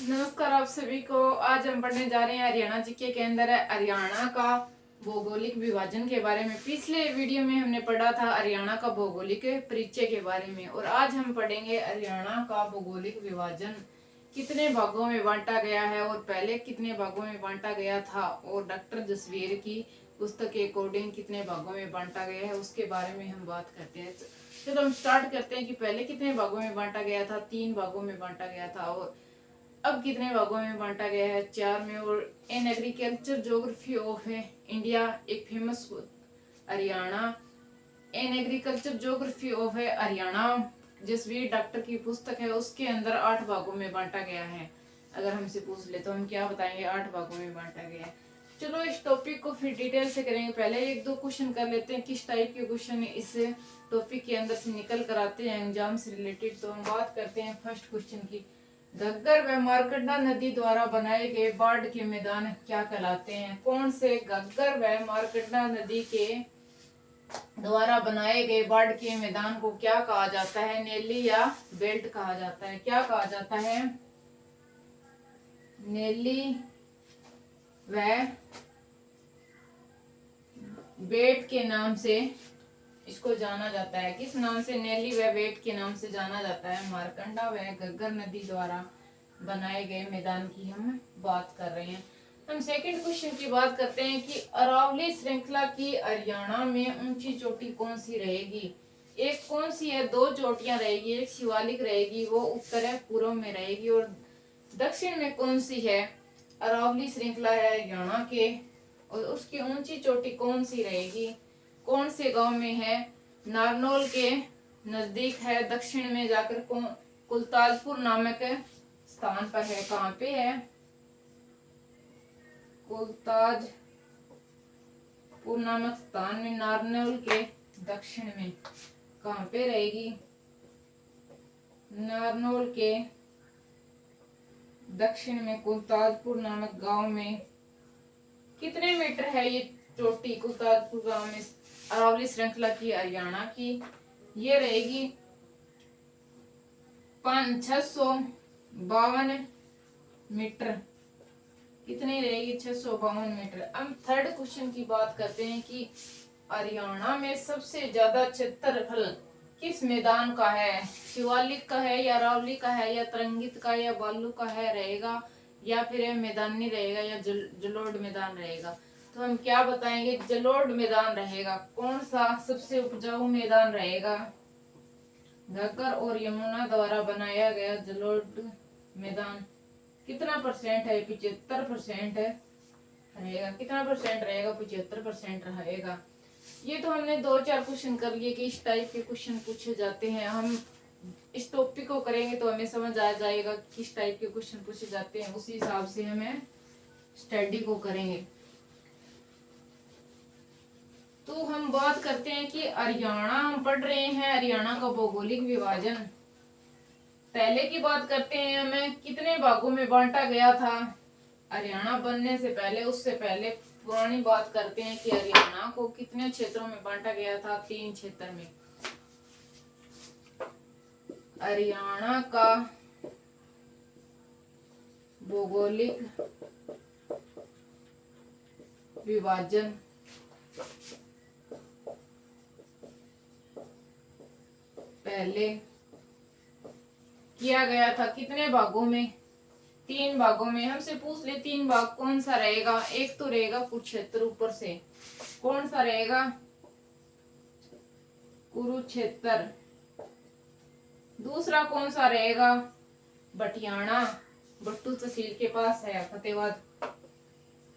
नमस्कार आप सभी को। आज हम पढ़ने जा रहे हैं हरियाणा जीके के अंदर है हरियाणा का भौगोलिक विभाजन के बारे में। पिछले वीडियो में हमने पढ़ा था हरियाणा का भौगोलिक परिचय के बारे में और आज हम पढ़ेंगे हरियाणा का भौगोलिक विभाजन कितने भागों में बांटा गया है और पहले कितने भागों में बांटा गया था और डॉक्टर जसवीर की पुस्तक के अकॉर्डिंग कितने भागों में बांटा गया है उसके बारे में हम बात करते हैं। चलो हम स्टार्ट करते हैं कि पहले कितने भागों में बांटा गया था। 3 भागों में बांटा गया था और अब कितने भागों में बांटा गया है? 4 में। और an agriculture geography of India एक famous Haryana an agriculture geography of Haryana Jasvir doctor की पुस्तक है, उसके अंदर 8 भागों में बांटा गया है। अगर हमसे पूछ ले तो हम क्या बताएंगे? 8 भागों में बांटा गया है। चलो इस टॉपिक को फिर डिटेल से करेंगे। पहले 1-2 क्वेश्चन कर लेते हैं किस टाइप के क्वेश्चन इस टॉपिक के अंदर से निकल कर आते हैं एग्जाम से रिलेटेड। तो हम बात करते हैं फर्स्ट क्वेश्चन की। घग्गर व मार्कंडा नदी द्वारा बनाए गए बाढ़ के मैदान क्या कहलाते हैं? कौन से घग्गर व मार्कंडा नदी के द्वारा बनाए गए बाढ़ के मैदान को क्या कहा जाता है? नेली या बेल्ट कहा जाता है? क्या कहा जाता है? नेली व बेट के नाम से इसको जाना जाता है। किस नाम से? नेली व बेट के नाम से जाना जाता है। मारकंडा व घग्गर नदी द्वारा बनाए गए मैदान की हम बात कर रहे हैं। हम सेकंड क्वेश्चन की बात करते हैं कि अरावली श्रृंखला की हरियाणा में ऊंची चोटी कौन सी रहेगी? एक कौन सी है? 2 चोटियां रहेगी। एक शिवालिक रहेगी, वो उत्तर है पूर्व में रहेगी। और दक्षिण में कौन सी है? अरावली श्रृंखला है हरियाणा के और उसकी ऊंची चोटी कौन सी रहेगी? कौन से गांव में है? नारनौल के नजदीक है। दक्षिण में जाकर कुलताजपुर नामक स्थान पर है। कहाँ पे है? कुलताजपुर नामक स्थान में, नारनौल के दक्षिण में। कहाँ पे रहेगी? नारनौल के दक्षिण में कुलताजपुर नामक गांव में। कितने मीटर है ये चोटी कुलताजपुर गांव में अरावली श्रृंखला की हरियाणा की? ये रहेगी 652 मीटर। कितनी रहेगी? 652 मीटर। अब थर्ड क्वेश्चन की बात करते हैं कि हरियाणा में सबसे ज्यादा क्षेत्रफल किस मैदान का है? शिवालिक का है या अरावली का है या तरंगित का या बालू का है रहेगा, या फिर मैदानी रहेगा या जलोढ़ मैदान रहेगा? तो हम क्या बताएंगे? जलोढ़ मैदान रहेगा। कौन सा सबसे उपजाऊ मैदान रहेगा? घग्गर और यमुना द्वारा बनाया गया जलोढ़ मैदान। कितना परसेंट है? 75% रहेगा। कितना परसेंट रहेगा? 75% रहेगा। ये तो हमने 2-4 क्वेश्चन कर लिए कि इस टाइप के क्वेश्चन पूछे जाते हैं। हम इस टॉपिक को करेंगे तो हमें समझ आ जाएगा किस टाइप के क्वेश्चन पूछे जाते हैं, उसी हिसाब से हमें स्टडी को करेंगे। तो हम बात करते हैं कि हरियाणा हम पढ़ रहे हैं हरियाणा का भौगोलिक विभाजन। पहले की बात करते हैं, हमें कितने भागों में बांटा गया था हरियाणा बनने से पहले? उससे पहले पुरानी बात करते हैं कि हरियाणा को कितने क्षेत्रों में बांटा गया था? 3 क्षेत्र में। हरियाणा का भौगोलिक विभाजन पहले किया गया था कितने भागों में? 3 भागों में। हमसे पूछ ले 3 भाग कौन सा रहेगा? एक तो रहेगा कुरुक्षेत्र ऊपर से। कौन सा रहेगा? कुरुक्षेत्र। दूसरा कौन सा रहेगा? बटियाना, बट्टू तहसील के पास है फतेहाबाद।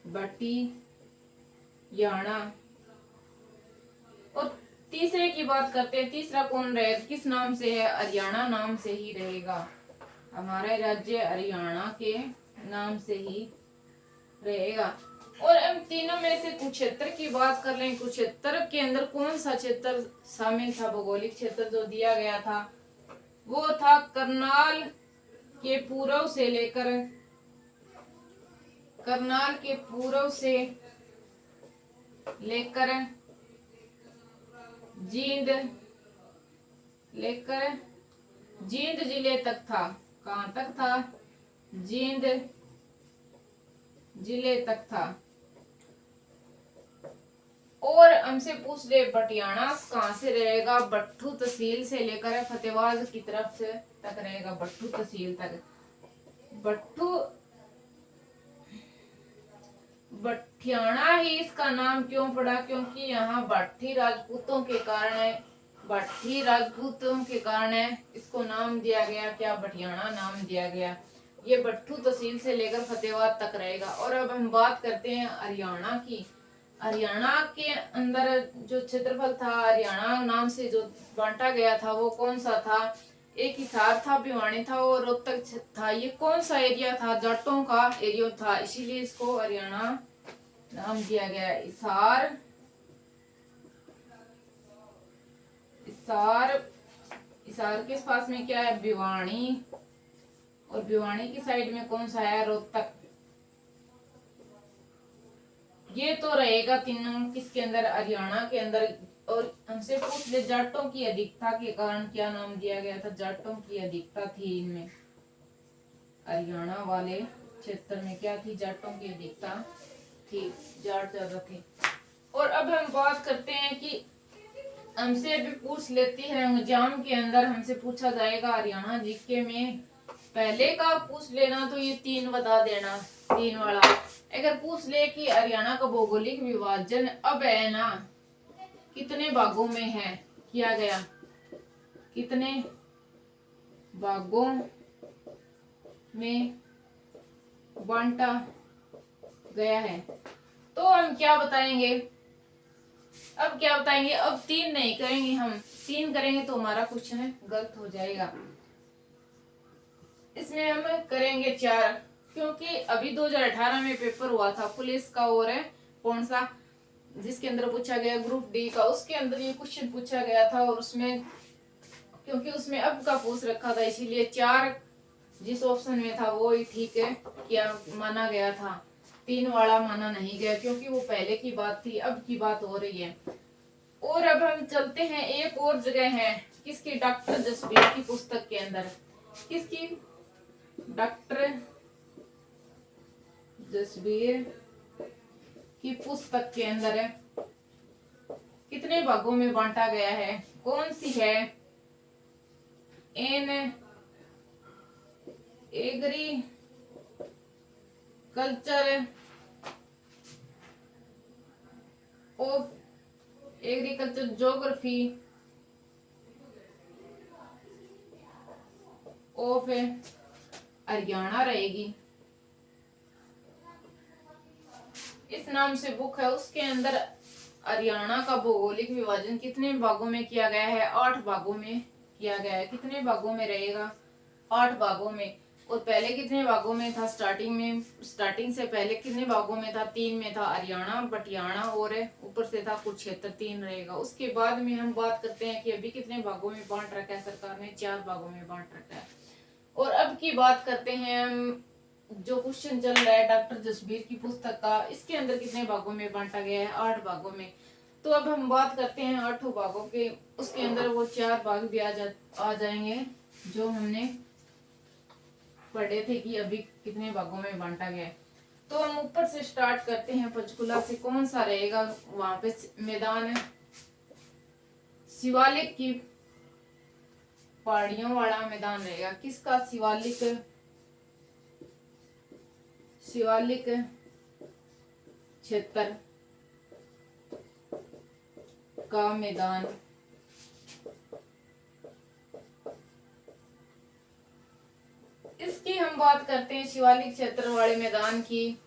बटियाना। और तीसरे की बात करते हैं, तीसरा कौन रहेगा? किस नाम से है? हरियाणा नाम से ही रहेगा। हमारा राज्य हरियाणा के नाम से ही रहेगा। और हम तीनों में से कुरुक्षेत्र की बात कर लें। कुरुक्षेत्र के अंदर कौन सा क्षेत्र शामिल था? भौगोलिक क्षेत्र जो दिया गया था वो था करनाल के पूर्व से लेकर जींद जिले तक था। कहां तक था? जींद जिले तक था। और हमसे पूछ ले बटियाना कहाँ से रहेगा, बट्ठू तहसील से लेकर फतेहाबाद की तरफ से तक रहेगा, बट्ठू तहसील तक। बठियाना ही इसका नाम क्यों पड़ा, क्योंकि यहाँ भट्टी राजपूतों के कारण इसको नाम दिया गया, क्या बठियाना नाम दिया गया। ये बट्ठू तहसील से लेकर फतेहाबाद तक रहेगा। और अब हम बात करते हैं हरियाणा की। हरियाणा के अंदर जो क्षेत्रफल था, हरियाणा नाम से जो बांटा गया था, वो कौन सा था। एक हिसार था, भिवानी था और रोहतक था। ये कौन सा एरिया था, जाटों का एरिया था, इसीलिए इसको हरियाणा नाम दिया गया। हिसार हिसार के पास में क्या है, भिवानी। और भिवानी की साइड में कौन सा है, रोहतक। ये तो रहेगा तीनों किसके अंदर, हरियाणा के अंदर। और हमसे पूछ ले जाटों की अधिकता के कारण क्या नाम दिया गया था। जाटों की अधिकता थी इनमें, हरियाणा वाले क्षेत्र में क्या थी, जाटों की अधिकता थी, जाट ज्यादा थे। और अब हम बात करते हैं कि हमसे अभी पूछ लेती है एग्जाम के अंदर, हमसे पूछा जाएगा हरियाणा जीके में। पहले का पूछ लेना तो ये 3 बता देना, 3 वाला। अगर पूछ ले कि हरियाणा का भौगोलिक विभाजन अब है ना, कितने भागों में है किया गया, कितने भागों में बांटा गया है, तो हम क्या बताएंगे। अब 3 नहीं करेंगे, हम 3 करेंगे तो हमारा क्वेश्चन गलत हो जाएगा। इसमें हम करेंगे 4, क्योंकि अभी 2018 में पेपर हुआ था पुलिस का, और है कौन सा, जिसके अंदर पूछा गया ग्रुप डी का, उसके अंदर ये क्वेश्चन पूछा गया था। और उसमें क्योंकि उसमें अब का पूछ रखा था, इसीलिए 4 जिस ऑप्शन में था वो ही ठीक है क्या माना गया था, 3 वाला माना नहीं गया, क्योंकि वो पहले की बात थी, अब की बात हो रही है। और अब हम चलते हैं, एक और जगह है किसकी, डॉक्टर जसबीर की पुस्तक के अंदर। किसकी, डॉक्टर जसबीर की पुस्तक के अंदर है, कितने भागों में बांटा गया है, कौन सी है। An agriculture of agriculture geography of Haryana रहेगी, इस नाम से बुक है। उसके अंदर हरियाणा का भौगोलिक विभाजन कितने भागों में किया गया है, 8 भागों में किया गया है। कितने भागों में रहेगा, 8 भागों में। और पहले कितने भागों में था, स्टार्टिंग से पहले कितने भागों में था, 3 में था, हरियाणा, बटियाना और ऊपर से था कुरुक्षेत्र, 3 रहेगा। उसके बाद में हम बात करते हैं कि अभी कितने भागों में बांट रखा है सरकार ने, 4 भागों में बांट रखा है। और अब की बात करते हैं हम, जो क्वेश्चन चल रहा है डॉक्टर जसबीर की पुस्तक का, इसके अंदर कितने भागों में बांटा गया है, 8 भागों में। तो अब हम बात करते हैं 8 भागों के, उसके अंदर वो 4 भाग भी आ जाएंगे जो हमने पढ़े थे कि अभी कितने भागों में बांटा गया है। तो हम ऊपर से स्टार्ट करते हैं, पंचकुला से कौन सा रहेगा, वहां पे मैदान है शिवालिक की पहाड़ियों वाला मैदान रहेगा, किसका, शिवालिक क्षेत्र का मैदान। इसकी हम बात करते हैं शिवालिक क्षेत्र वाले मैदान की,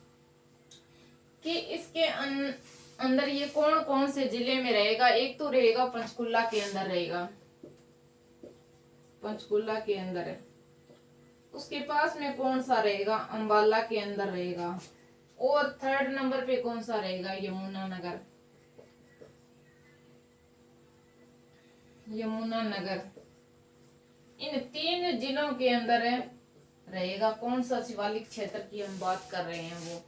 कि इसके अंदर ये कौन कौन से जिले में रहेगा। एक तो रहेगा पंचकुला के अंदर रहेगा, पंचकुला के अंदर है। उसके पास में कौन सा रहेगा, अंबाला के अंदर रहेगा। और 3rd नंबर पे कौन सा रहेगा, यमुनानगर, यमुनानगर। इन 3 जिलों के अंदर रहेगा कौन सा, शिवालिक क्षेत्र की हम बात कर रहे हैं वो।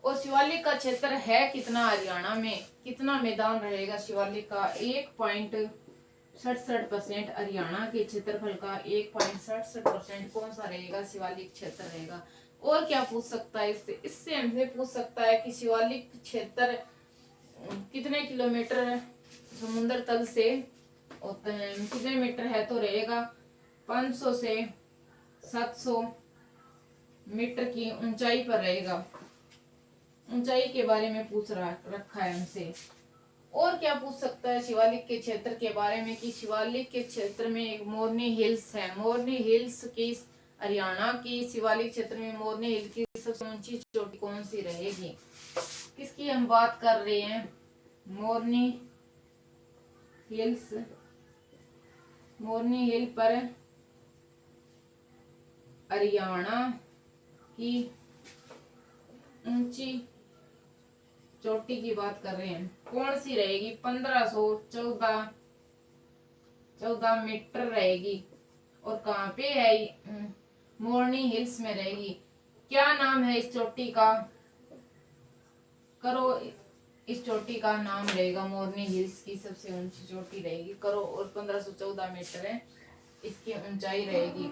और शिवालिक का क्षेत्र है कितना, हरियाणा में कितना मैदान रहेगा शिवालिक का, 1.7 67% हरियाणा के क्षेत्रफल का 1.67% कौन सा रहेगा? शिवालिक क्षेत्र रहेगा। और क्या पूछ सकता है इससे? इससे हमसे पूछ सकता है कि शिवालिक क्षेत्र कितने किलोमीटर समुद्र तल से होते हैं, कितने मीटर है? तो रहेगा 500 से 700 मीटर की ऊंचाई पर रहेगा। ऊंचाई के बारे में पूछ रखा है हमसे। और क्या पूछ सकता है शिवालिक के क्षेत्र के बारे में कि शिवालिक के क्षेत्र में एक मोरनी हिल्स है। मोरनी हिल्स की हरियाणा की शिवालिक क्षेत्र में मोरनी हिल की सबसे ऊंची चोटी कौन सी रहेगी? किसकी हम बात कर रहे हैं? मोरनी हिल्स। मोरनी हिल पर हरियाणा की ऊंची चोटी की बात कर रहे हैं। कौन सी रहेगी? 1514 मीटर रहेगी। और कहाँ पे है? मोरनी हिल्स में रहेगी। क्या नाम है इस चोटी का? करो, इस चोटी का नाम रहेगा मोरनी हिल्स की सबसे ऊंची चोटी रहेगी। करो, और 1514 मीटर है इसकी ऊंचाई रहेगी।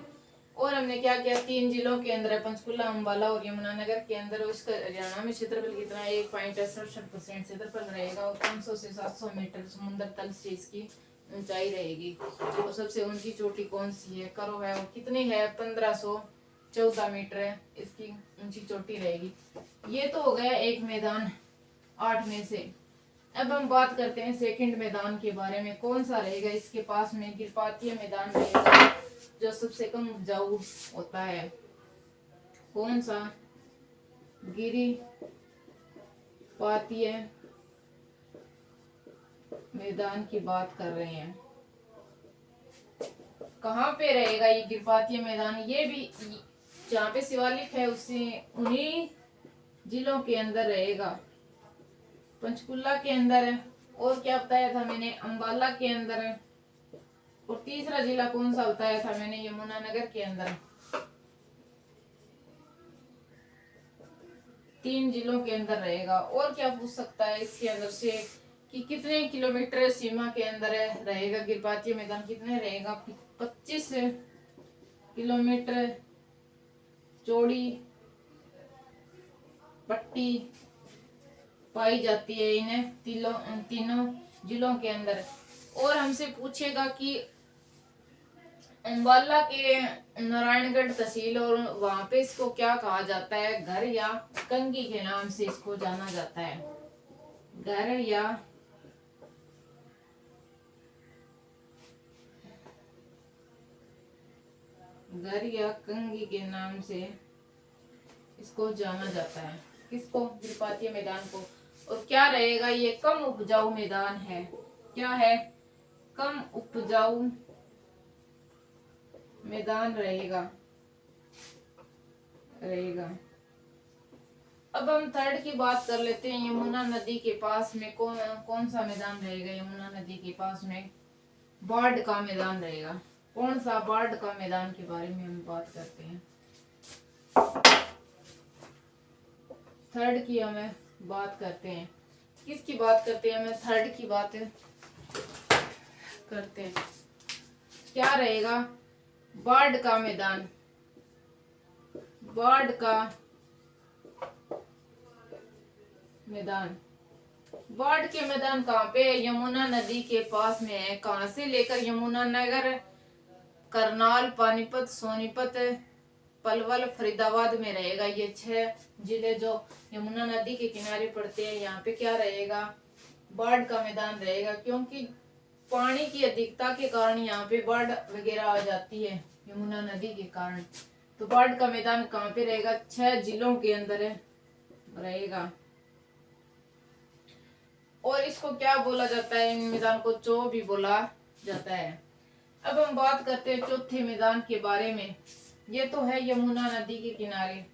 और हमने क्या किया? 3 जिलों के अंदर है, पंचकुला, अम्बाला और यमुनानगर के अंदर। उसका हरियाणा में क्षेत्रफल कितना है? 1.67% क्षेत्रफल रहेगा। और 500 से 700 मीटर समुद्र तल से इसकी ऊंचाई रहेगी। और सबसे ऊंची चोटी कौन सी है? करो है, और कितनी है? 1514 मीटर है इसकी ऊंची चोटी रहेगी। ये तो हो गया एक मैदान 8 में से। अब हम बात करते हैं सेकंड मैदान के बारे में। कौन सा रहेगा इसके पास में? गिरपातीय मैदान रहेगा जो सबसे कम उपजाऊ होता है। कौन सा? गिरिपातीय मैदान की बात कर रहे हैं। कहाँ पे रहेगा ये गिरपातीय मैदान? ये भी जहाँ पे शिवालिक है उससे उन्हीं जिलों के अंदर रहेगा। पंचकुला के अंदर है। और क्या बताया था मैंने? अम्बाला के अंदर है। और तीसरा जिला कौन सा बताया था मैंने? यमुनानगर के अंदर। 3 जिलों के अंदर रहेगा। और क्या पूछ सकता है इसके अंदर से कि कितने किलोमीटर सीमा के अंदर रहेगा गिरपातीय मैदान? कितने रहेगा? 25 किलोमीटर चौड़ी पट्टी पाई जाती है इन तीनों जिलों के अंदर। और हमसे पूछेगा कि अम्बाला के नारायणगढ़ तहसील और वहां पे इसको क्या कहा जाता है? घर या कंगी के नाम से इसको जाना जाता है। घर या कंगी के नाम से इसको जाना जाता है। किसको? गिरपातीय मैदान को। और क्या रहेगा? ये कम उपजाऊ मैदान है। क्या है? कम उपजाऊ मैदान रहेगा। अब हम थर्ड की बात कर लेते हैं। यमुना नदी के पास में कौन सा मैदान रहेगा? यमुना नदी के पास में बाढ़ का मैदान रहेगा। कौन सा? बाढ़ का मैदान के बारे में हम बात करते हैं। थर्ड की हमें बात करते हैं। किसकी बात करते हैं? हमें थर्ड की बात करते हैं। क्या रहेगा? बाढ़ का मैदान। बाढ़ का मैदान। बाढ़ के मैदान कहाँ पे है? यमुना नदी के पास में है। कहाँ से लेकर? यमुनानगर, करनाल, पानीपत, सोनीपत, पलवल, फरीदाबाद में रहेगा। ये 6 जिले जो यमुना नदी के किनारे पड़ते हैं। यहाँ पे क्या रहेगा? बाढ़ का मैदान रहेगा। क्योंकि पानी की अधिकता के कारण यहाँ पे बाढ़ वगैरह आ जाती है यमुना नदी के कारण। तो बाढ़ का मैदान कहाँ पे रहेगा? 6 जिलों के अंदर रहेगा। और इसको क्या बोला जाता है? इन मैदान को चो भी बोला जाता है। अब हम बात करते हैं चौथे मैदान के बारे में। ये तो है यमुना नदी के किनारे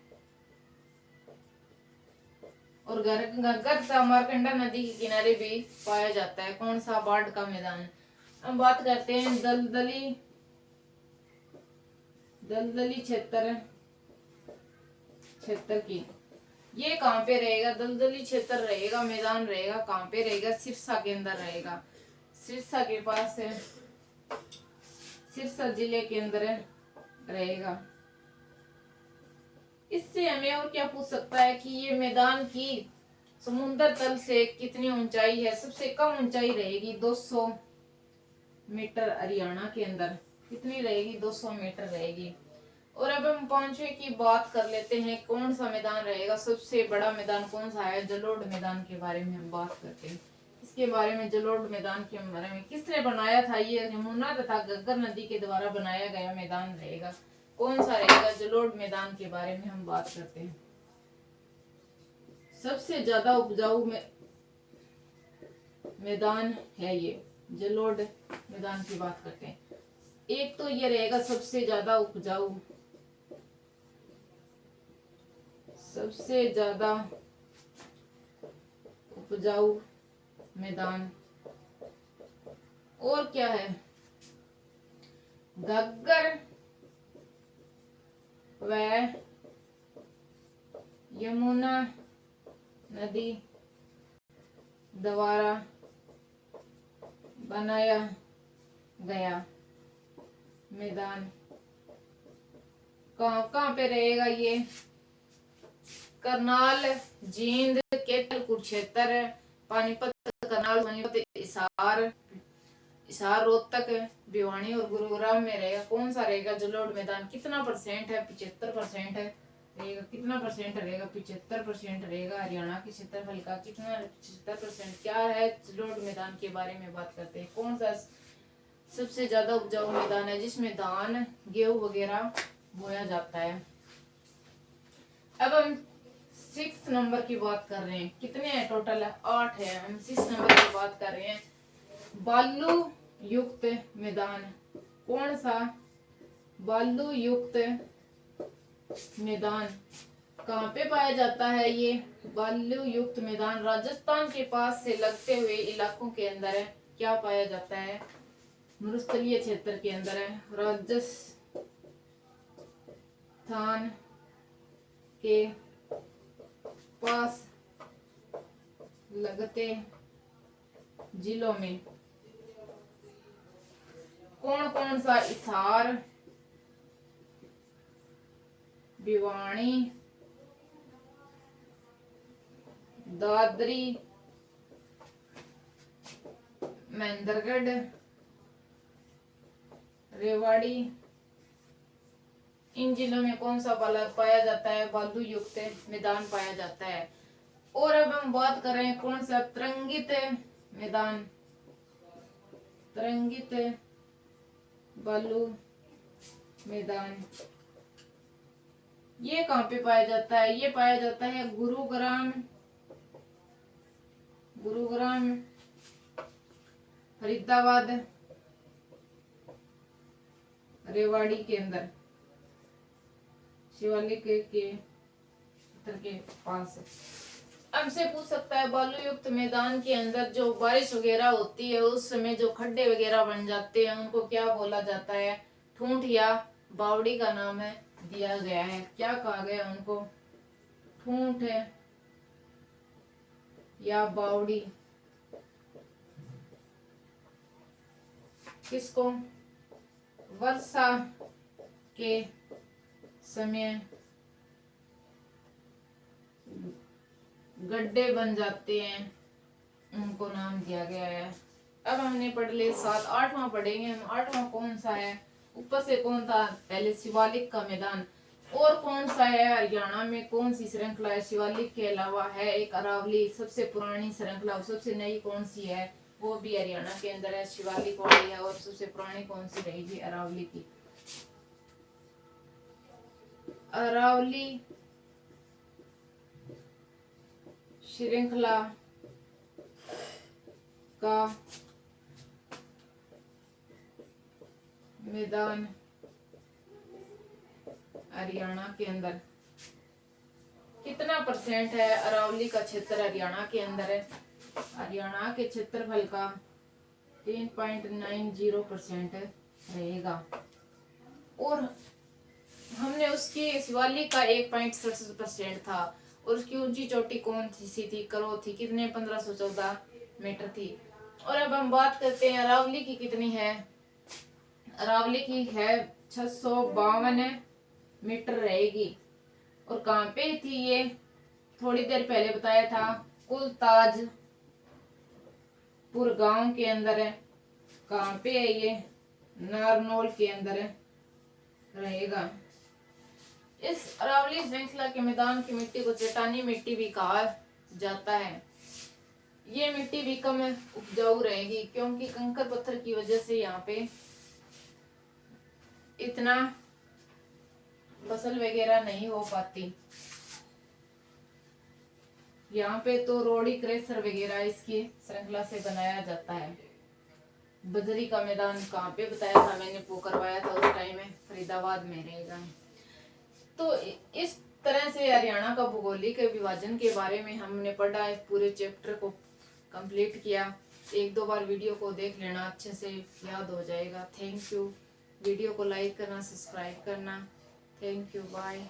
और घग्गर मारकंडा नदी के किनारे भी पाया जाता है। कौन सा? बाढ़ का मैदान। हम बात करते हैं दलदली क्षेत्र की। ये कहाँ पे रहेगा? दलदली क्षेत्र रहेगा, मैदान रहेगा। कहाँ पे रहेगा? सिरसा के अंदर रहेगा। सिरसा के पास है सिरसा जिले के अंदर रहेगा। इससे हमें और क्या पूछ सकता है कि ये मैदान की समुद्र तल से कितनी ऊंचाई है। सबसे कम ऊंचाई रहेगी 200 मीटर। हरियाणा के अंदर कितनी रहेगी? 200 मीटर रहेगी। और अब हम पांचवें की बात कर लेते हैं, कौन सा मैदान रहेगा? सबसे बड़ा मैदान कौन सा है? जलोढ़ मैदान के बारे में हम बात करते हैं। इसके बारे में, जलोढ़ मैदान के बारे में किसने बनाया था? ये यमुना तथा घग्गर नदी के द्वारा बनाया गया मैदान रहेगा। कौन सा रहेगा? जलोढ़ मैदान के बारे में हम बात करते हैं। सबसे ज्यादा उपजाऊ मैदान है ये जलोढ़ मैदान की बात करते हैं। एक तो ये रहेगा सबसे ज्यादा उपजाऊ, सबसे ज्यादा उपजाऊ मैदान। और क्या है? घग्गर व यमुना नदी द्वारा बनाया गया मैदान। कहाँ पे रहेगा ये? करनाल, जींद, कैथल, कुरुक्षेत्र, पानीपत, करनाल, सोनीपत, हिसार, रोहतक, भिवानी और गुरुग्राम में रहेगा। कौन सा रहेगा जलोढ़ मैदान? कितना परसेंट है? 75% है रहेगा। कितना परसेंट रहेगा? 75% रहेगा। हरियाणा के क्षेत्रफल का कितना? 75%। क्या है जलोढ़ मैदान के बारे में बात करते हैं। कौन सा सबसे ज्यादा उपजाऊ मैदान है जिसमें धान, गेहूं वगैरह बोया जाता है। अब हम 6 नंबर की बात कर रहे हैं। कितने हैं टोटल? 8 है। हम 6 नंबर की बात कर रहे हैं। बालू युक्त मैदान। कौन सा? बालू युक्त मैदान कहाँ पे पाया जाता है? ये बालू युक्त मैदान राजस्थान के पास से लगते हुए इलाकों के अंदर है। क्या पाया जाता है? मरुस्थलीय क्षेत्र के अंदर है। राजस्थान के पास लगते जिलों में कौन कौन सा? हिसार, भिवानी, दादरी, महेंद्रगढ़, रेवाड़ी। इन जिलों में कौन सा पाया जाता है? बालू युक्त मैदान पाया जाता है। और अब हम बात कर रहे हैं कौन सा? तरंगित मैदान। तरंगित बालू मैदान ये कहाँ पे पाया जाता है? ये पाया जाता है गुरुग्राम, फरीदाबाद, रेवाड़ी के अंदर, शिवालिक के पास। हमसे पूछ सकता है बालू युक्त मैदान के अंदर जो बारिश वगैरह होती है उस समय जो खड्डे वगैरह बन जाते हैं उनको क्या बोला जाता है? ठूंठ या बावड़ी का नाम है दिया गया है। क्या कहा गया उनको? ठूंठ या बावड़ी। किसको? वर्षा के समय गड्ढे बन जाते हैं उनको नाम दिया गया है। अब हमने पढ़ लिए 7। 8वां पढ़ेंगे हम। 8वां कौन सा है? ऊपर से कौन था? पहले शिवालिक का मैदान। और कौन सा है? हरियाणा में कौन सी श्रृंखला है? शिवालिक के अलावा है एक अरावली, सबसे पुरानी श्रृंखला। सबसे नई कौन सी है? वो भी हरियाणा के अंदर है, शिवालिक वाली है। और सबसे पुरानी कौन सी रहेगी? अरावली की। अरावली श्रृंखला का मैदान हरियाणा के अंदर कितना परसेंट है? अरावली का क्षेत्र हरियाणा के अंदर है। हरियाणा के क्षेत्रफल का 3.90% रहेगा। और हमने उसकी शिवालिक का 1.67% था। और उसकी ऊंची चोटी कौन सी थी? करो थी। कितने? 1514 मीटर थी। और अब हम बात करते हैं अरावली की कितनी है? अरावली की है 652 मीटर रहेगी। और कहाँ पे थी ये, थोड़ी देर पहले बताया था, कुलताजपुर गांव के अंदर है। कहाँ पे है ये, नारनौल के अंदर है रहेगा। इस अरावली श्रृंखला के मैदान की मिट्टी को चट्टानी मिट्टी भी कहा जाता है। ये मिट्टी भी कम उपजाऊ रहेगी क्योंकि कंकर पत्थर की वजह से यहाँ पे इतना फसल वगैरह नहीं हो पाती। यहाँ पे तो रोड़ी क्रेशर वगैरह इसकी श्रृंखला से बनाया जाता है। बजरी का मैदान कहाँ पे बताया था मैंने, वो करवाया था उस टाइम में, फरीदाबाद में रहेगा। तो इस तरह से हरियाणा का भौगोलिक विभाजन के बारे में हमने पढ़ा है, पूरे चैप्टर को कंप्लीट किया। एक दो बार वीडियो को देख लेना, अच्छे से याद हो जाएगा। Thank you. वीडियो को लाइक करना, सब्सक्राइब करना। Thank you, bye.